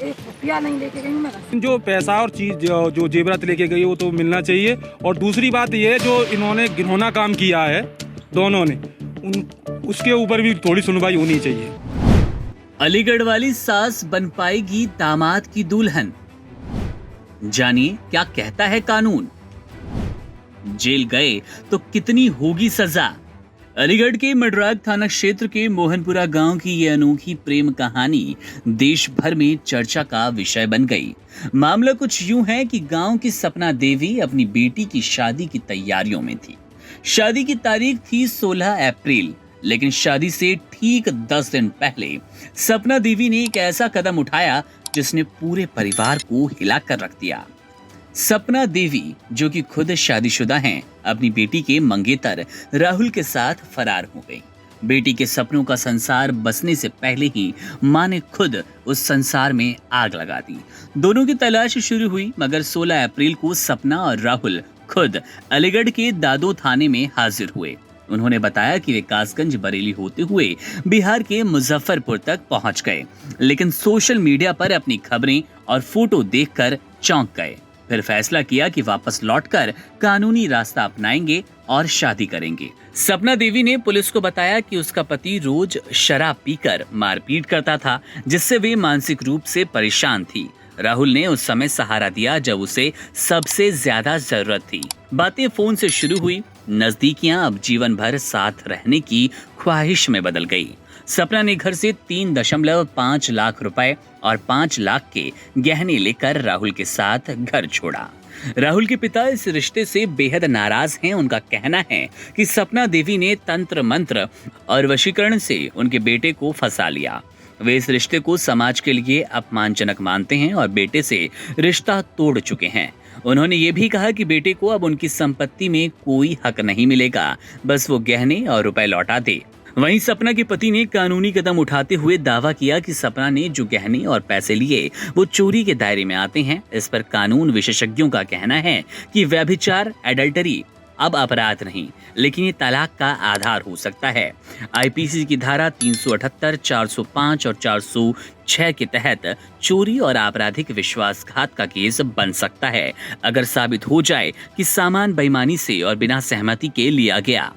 एक रुपया नहीं लेके गई मैं घर से। जो पैसा और चीज जो जेवरात लेके गई वो तो मिलना चाहिए। और दूसरी बात ये है जो इन्होंने घिनौना काम किया है दोनों ने, उसके ऊपर भी थोड़ी सुनवाई होनी चाहिए। अलीगढ़ वाली सास बन पाएगी दामाद की दुल्हन, जानिए क्या कहता है कानून। जेल गए तो कितनी होगी सजा। अलीगढ़ के मडराग थाना क्षेत्र के मोहनपुरा गांव की यह अनोखी प्रेम कहानी देश भर में चर्चा का विषय बन गई। मामला कुछ यूं है कि गांव की सपना देवी अपनी बेटी की शादी की तैयारियों में थी। शादी की तारीख थी 16 अप्रैल, लेकिन शादी से ठीक 10 दिन पहले सपना देवी ने एक ऐसा कदम उठाया जिसने पूरे परिवार को हिलाकर रख दिया। सपना देवी, जो कि खुद शादीशुदा हैं, अपनी बेटी के मंगेतर राहुल के साथ फरार हो गई। बेटी के सपनों का संसार बसने से पहले ही मां ने खुद उस संसार में आग लगा दी। दोनों की तलाश शुरू हुई, मगर 16 अप्रैल को सपना और राहुल खुद अलीगढ़ के दादो थाने में हाजिर हुए। उन्होंने बताया कि वे कासगंज बरेली होते हुए बिहार के मुजफ्फरपुर तक पहुंच गए, लेकिन सोशल मीडिया पर अपनी खबरें और फोटो देखकर चौंक गए। फिर फैसला किया कि वापस लौटकर कानूनी रास्ता अपनाएंगे और शादी करेंगे। सपना देवी ने पुलिस को बताया कि उसका पति रोज शराब पीकर मारपीट करता था, जिससे वे मानसिक रूप से परेशान थी। राहुल ने उस समय सहारा दिया जब उसे सबसे ज्यादा जरूरत थी। बातें फोन से शुरू हुई, नजदीकियां अब जीवन भर साथ रहने की ख्वाहिश में बदल गई। सपना ने घर से 3.5 लाख रुपए और 5 लाख के गहने लेकर राहुल के साथ घर छोड़ा। राहुल के पिता इस रिश्ते से बेहद नाराज हैं। उनका कहना है कि सपना देवी ने तंत्र मंत्र और वशीकरण से उनके बेटे को फंसा लिया। वे इस रिश्ते को समाज के लिए अपमानजनक मानते हैं और बेटे से रिश्ता तोड़ चुके हैं। उन्होंने ये भी कहा कि बेटे को अब उनकी संपत्ति में कोई हक नहीं मिलेगा, बस वो गहने और रुपए लौटा दे। वहीं सपना के पति ने कानूनी कदम उठाते हुए दावा किया कि सपना ने जो गहने और पैसे लिए वो चोरी के दायरे में आते हैं। इस पर कानून विशेषज्ञों का कहना है कि व्यभिचार, एडल्टरी अब अपराध नहीं, लेकिन ये तलाक का आधार हो सकता है। आईपीसी की धारा 378, 405 और 406 के तहत चोरी और आपराधिक विश्वासघात का केस बन सकता है, अगर साबित हो जाए कि सामान बेईमानी से और बिना सहमति के लिया गया।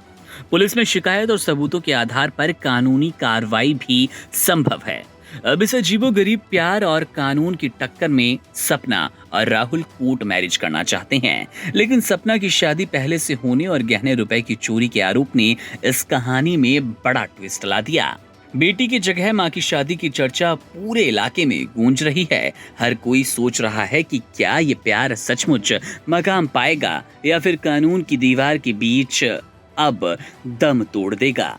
पुलिस में शिकायत और सबूतों के आधार पर कानूनी कार्रवाई भी संभव है। अब इस अजीबोगरीब प्यार और कानून की टक्कर में सपना और राहुल कोर्ट मैरिज करना चाहते हैं, लेकिन सपना की शादी पहले से होने और गहने रुपए की चोरी के आरोप ने इस कहानी में बड़ा ट्विस्ट ला दिया। बेटी की जगह मां की शादी की चर्चा पूरे इलाके में गूंज रही है। हर कोई सोच रहा है कि क्या ये प्यार सचमुच मकाम पाएगा या फिर कानून की दीवार के बीच अब दम तोड़ देगा।